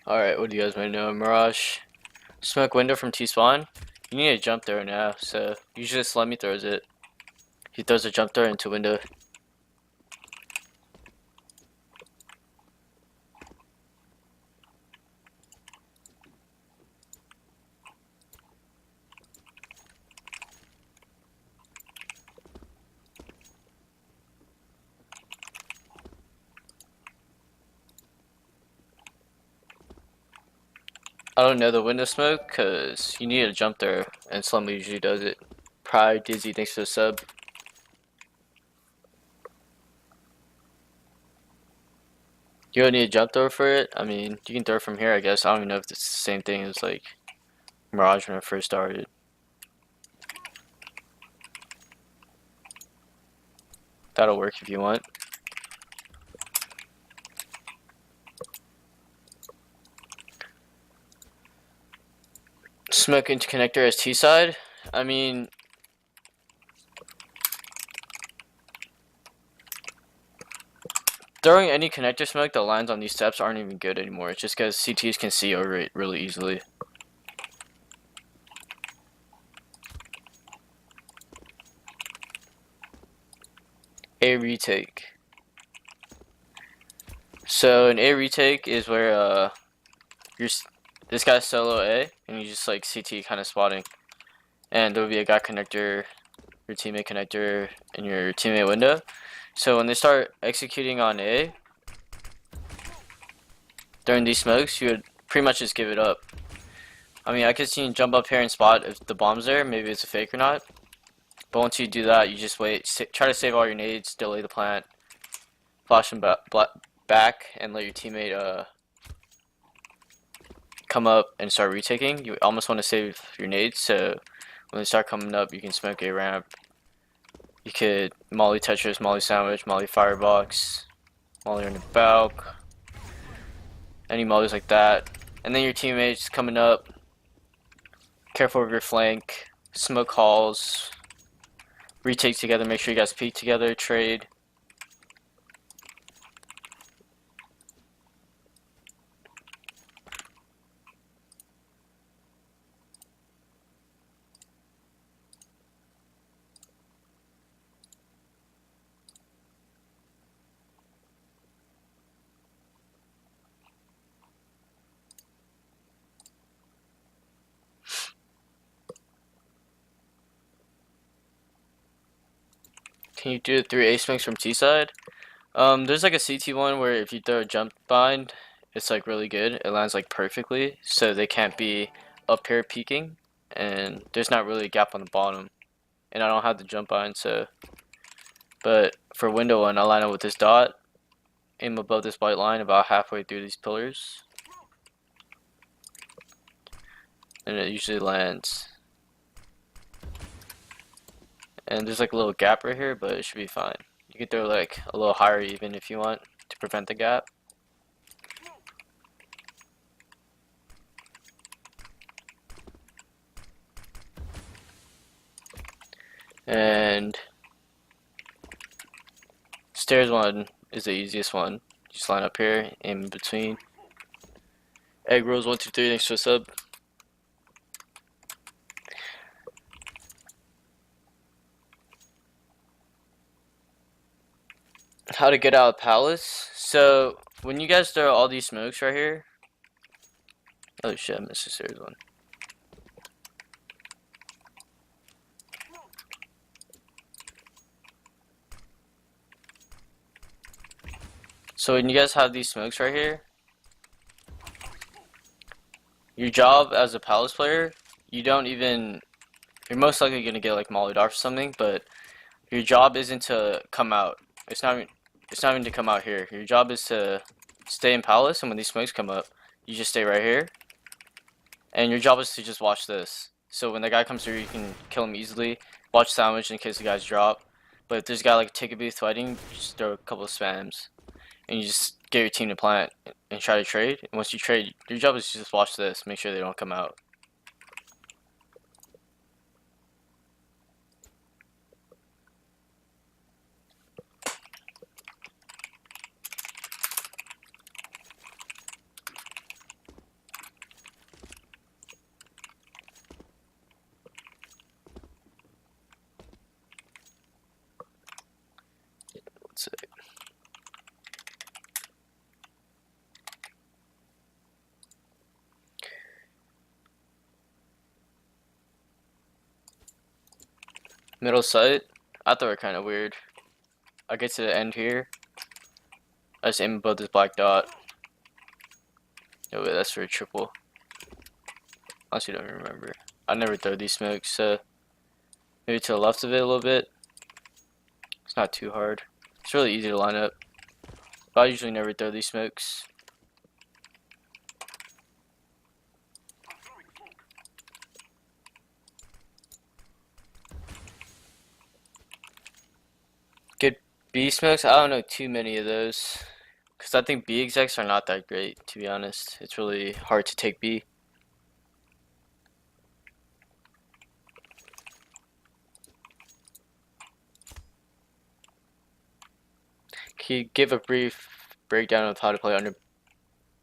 Alright, what do you guys want to know? Mirage. Smoke window from T-spawn. You need to jump there now, so usually just let me throws it. He throws a jump throw into window. I don't know the window smoke, cause you need to jump there, and Slummy usually does it. Probably Dizzy, thanks for the sub. You don't need a jump throw for it? I mean, you can throw it from here, I guess. I don't even know if it's the same thing as, like, Mirage when it first started. That'll work if you want. Smoke into connector as T side. I mean, throwing any connector smoke that lands on these steps aren't even good anymore. It's just because CTs can see over it really easily. A retake. So an A retake is where this guy's solo A and you just like CT kind of spotting, and there'll be a guy connector, your teammate connector, in your teammate window. So when they start executing on A during these smokes, you would pretty much just give it up. I mean, I could see you jump up here and spot if the bomb's there, maybe it's a fake or not. But once you do that, you just wait, try to save all your nades, delay the plant, flash them back, and let your teammate come up and start retaking. You almost want to save your nades, so when they start coming up, you can smoke A ramp. You could molly Tetris, molly sandwich, molly firebox, molly on the balk, any mollies like that. And then your teammates coming up, careful of your flank, smoke halls, retake together, make sure you guys peek together, trade. Can you do it through A smokes from T side? There's like a CT one where if you throw a jump bind, it's like really good. It lands like perfectly, so they can't be up here peeking, and there's not really a gap on the bottom. And I don't have the jump bind, so. But for window one, I'll line up with this dot, aim above this white line about halfway through these pillars, and it usually lands. And there's like a little gap right here, but it should be fine. You can throw like a little higher even if you want to prevent the gap. And stairs one is the easiest one. Just line up here, aim in between. Egg rolls 1 2 3, thanks for the sub. How to get out of palace. So when you guys throw all these smokes right here. Oh shit, I missed the stairs one. So when you guys have these smokes right here, your job as a palace player, you're most likely gonna get like mollied off or something, but your job isn't to come out. It's not even to come out here. Your job is to stay in palace, and when these smokes come up, you just stay right here. And your job is to just watch this. So when the guy comes through, you can kill him easily. Watch sandwich in case the guys drop. But if there's a guy like take a booth fighting, just throw a couple of spams, and you just get your team to plant and try to trade. And once you trade, your job is to just watch this, make sure they don't come out. Middle sight. I thought it kind of weird. I get to the end here. I just aim above this black dot. No wait, that's for a triple. Unless you don't remember. I never throw these smokes, so maybe to the left of it a little bit. It's not too hard. It's really easy to line up. But I usually never throw these smokes. Good B smokes? I don't know too many of those. Because I think B execs are not that great, to be honest. It's really hard to take B. Can you give a brief breakdown of how to play under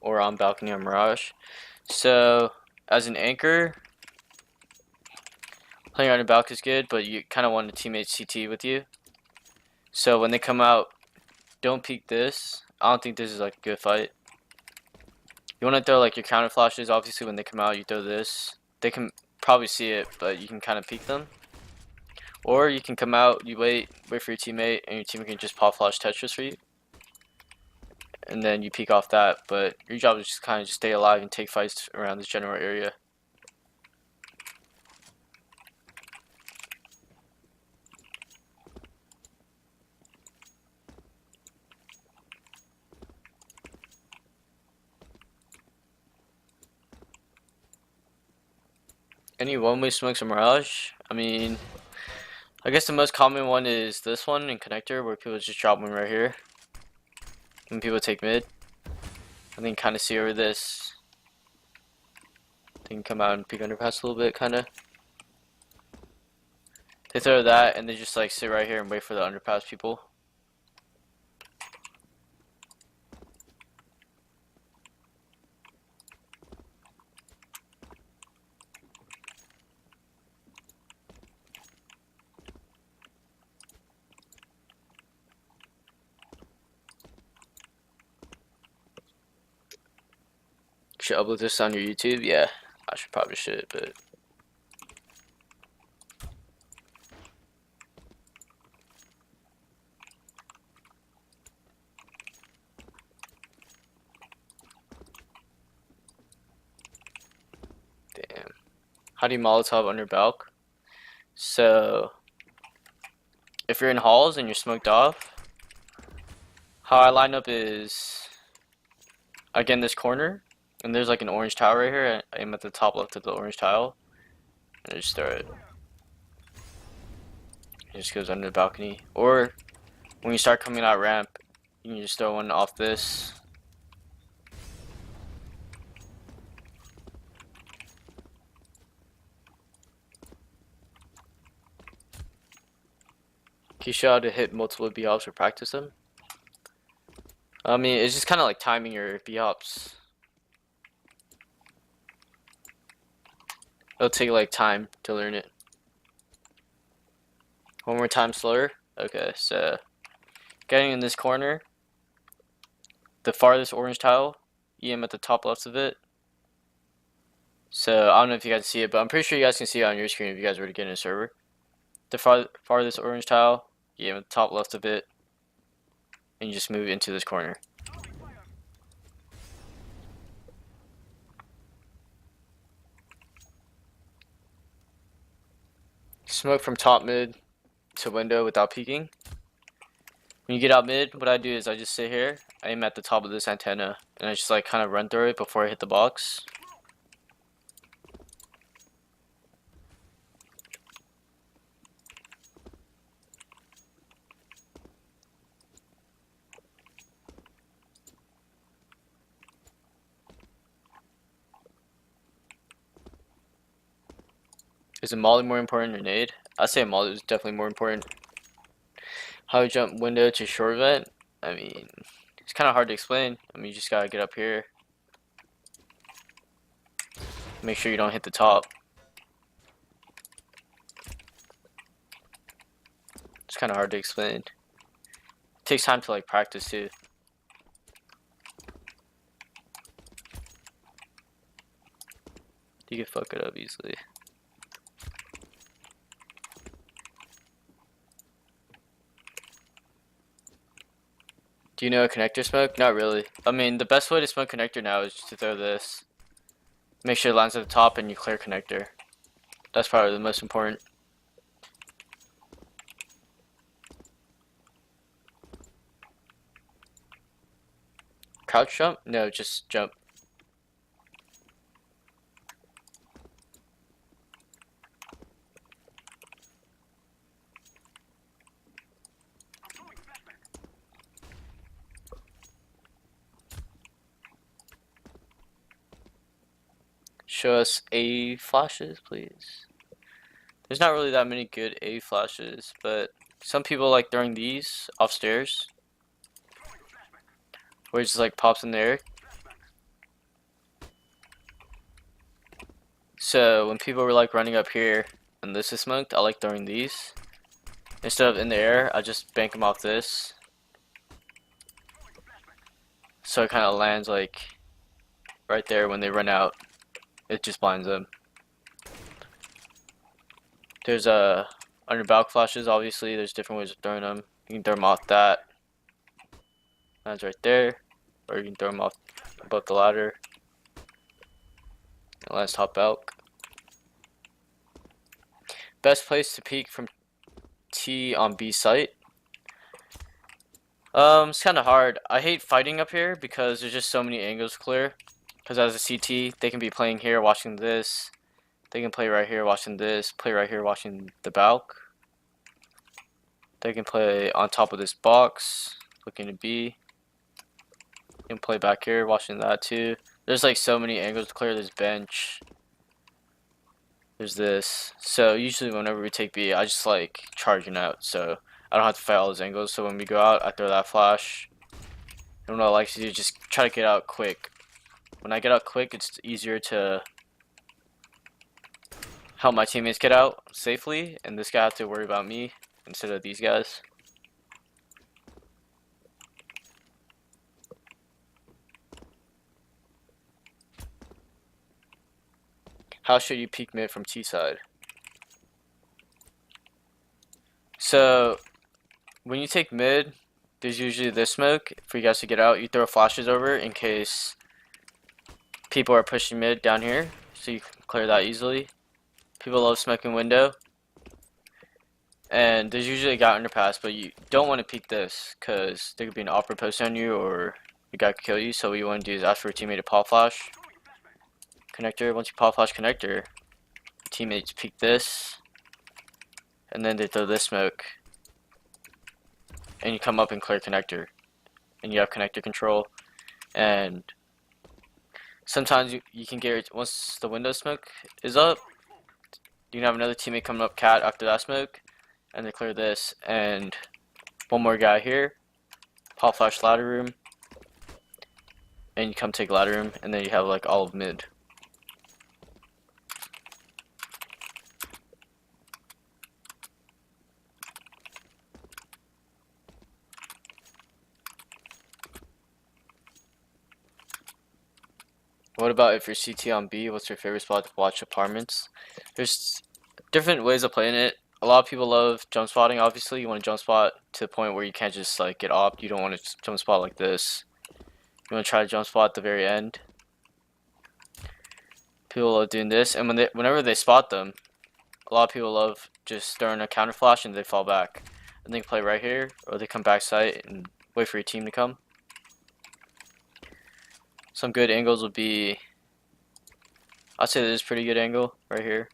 or on balcony on Mirage? So, as an anchor, playing under balcony is good, but you kind of want a teammate CT with you. So when they come out, don't peek this. I don't think this is like a good fight. You want to throw like your counter flashes. Obviously, when they come out, you throw this. They can probably see it, but you can kind of peek them. Or you can come out, you wait for your teammate, and your teammate can just pop flash Tetris for you. And then you peek off that, but your job is just kind of just stay alive and take fights around this general area. Any one-way smokes in Mirage? I mean, I guess the most common one is this one in connector, where people just drop one right here when people take mid. And then kind of see over this. They can come out and peek underpass a little bit, kind of. They throw that and they just like sit right here and wait for the underpass people. Should upload this on your YouTube? Yeah, I probably should, but damn. How do you Molotov under Balk? So if you're in halls and you're smoked off, how I line up is I get in this corner and there's like an orange tile right here. I aim at the top left of the orange tile and I just throw it. It just goes under the balcony. Or when you start coming out ramp, you can just throw one off this. Can you show how to hit multiple B-hops or practice them? I mean, it's just kind of like timing your B-hops. It'll take like time to learn it. One more time slower. Okay, so getting in this corner, the farthest orange tile, EM at the top left of it. So I don't know if you guys see it, but I'm pretty sure you guys can see it on your screen if you guys were to get in a server. The farthest orange tile, EM at the top left of it, and you just move into this corner. Smoke from top mid to window without peeking. When you get out mid, what I do is I just sit here, I aim at the top of this antenna, and I just like kind of run through it before I hit the box. Is a molly more important than nade? I'd say a molly is definitely more important. How you jump window to short vent? I mean, it's kind of hard to explain. I mean, you just gotta get up here. Make sure you don't hit the top. It's kind of hard to explain. It takes time to like practice too. You can fuck it up easily. Do you know a connector smoke? Not really. I mean, the best way to smoke connector now is just to throw this. Make sure it lands at the top and you clear connector. That's probably the most important. Crouch jump? No, just jump. Show us A flashes, please. There's not really that many good A flashes, but some people like throwing these off stairs, where it just like pops in the air. So when people were like running up here and this is smoked, I like throwing these. Instead of in the air, I just bank them off this. So it kind of lands like right there when they run out. It just blinds them. There's under balk flashes, obviously there's different ways of throwing them. You can throw them off that. Lands right there. Or you can throw them off above the ladder. It lands top balk. Best place to peek from T on B site. It's kind of hard. I hate fighting up here because there's just so many angles clear. Because as a CT, they can be playing here, watching this. They can play right here, watching this. Play right here, watching the balk. They can play on top of this box, looking to B. They can play back here, watching that too. There's like so many angles to clear. There's bench. There's this. So usually whenever we take B, I just like charging out. So I don't have to fight all those angles. So when we go out, I throw that flash. And what I like to do is just try to get out quick. When I get out quick, it's easier to help my teammates get out safely. And this guy has to worry about me instead of these guys. How should you peek mid from T side? So when you take mid, there's usually this smoke for you guys to get out. You throw flashes over in case people are pushing mid down here, so you can clear that easily. People love smoking window. And there's usually a guy underpass, but you don't want to peek this because there could be an opera post on you or the guy could kill you. So what you want to do is ask for a teammate to pop flash connector. Once you pop flash connector, teammates peek this, and then they throw this smoke, and you come up and clear connector, and you have connector control. And sometimes you can get, once the window smoke is up, you can have another teammate coming up cat after that smoke, and they clear this, and one more guy here, pop flash ladder room, and you come take ladder room, and then you have like all of mid. What about if you're CT on B? What's your favorite spot to watch apartments? There's different ways of playing it. A lot of people love jump spotting. Obviously, you want to jump spot to the point where you can't just like get opt. You don't want to jump spot like this. You want to try to jump spot at the very end. People love doing this, and whenever they spot them, a lot of people love just throwing a counter flash and they fall back, and they can play right here, or they come back site and wait for your team to come. Some good angles would be, I'd say this is a pretty good angle right here.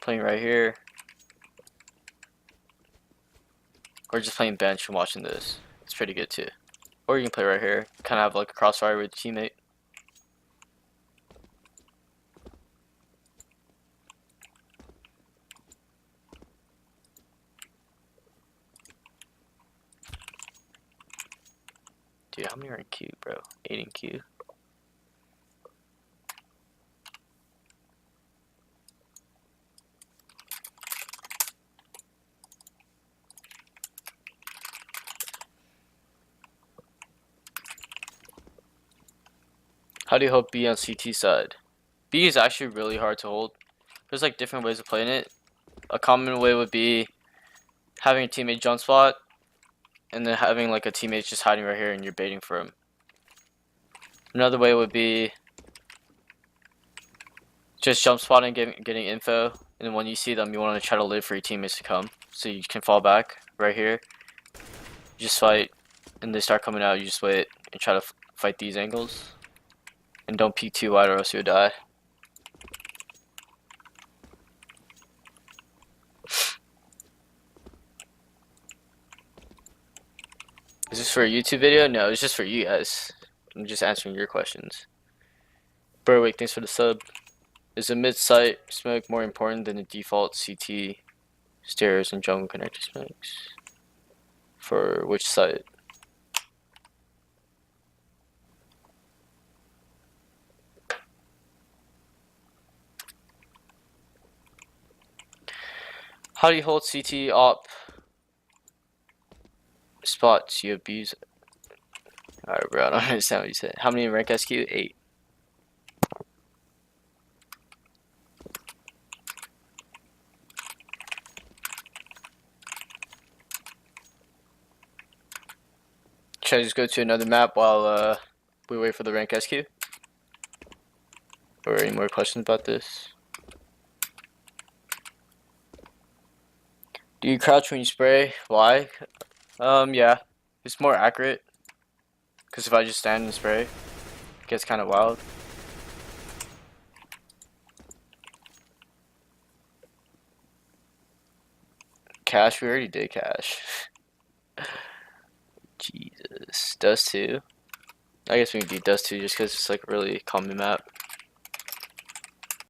Playing right here. Or just playing bench and watching this. It's pretty good too. Or you can play right here. Kind of have like a crossfire with your teammate. Dude, how many are in queue, bro? 8 in queue. How do you hold B on CT side? B is actually really hard to hold. There's like different ways of playing it. A common way would be having a teammate jump spot and then having like a teammate just hiding right here and you're baiting for him. Another way would be just jump spotting, getting info, and then when you see them, you want to try to live for your teammates to come, so you can fall back right here. You just fight, and they start coming out. You just wait and try to fight these angles, and don't peek too wide or else you'll die. Is this for a YouTube video? No, it's just for you guys. I'm just answering your questions. Burwick, thanks for the sub. Is a mid-site smoke more important than the default CT stairs and jungle connector smokes? For which site? How do you hold CT op spots you abuse? Alright, bro, I don't understand what you said. How many in rank SQ? 8. Should I just go to another map while we wait for the rank SQ? Or any more questions about this? Do you crouch when you spray? Why? Yeah. It's more accurate. Because if I just stand and spray, it gets kind of wild. Cash, we already did cash. Jesus. Dust 2. I guess we can do Dust 2 just because it's like a really common map.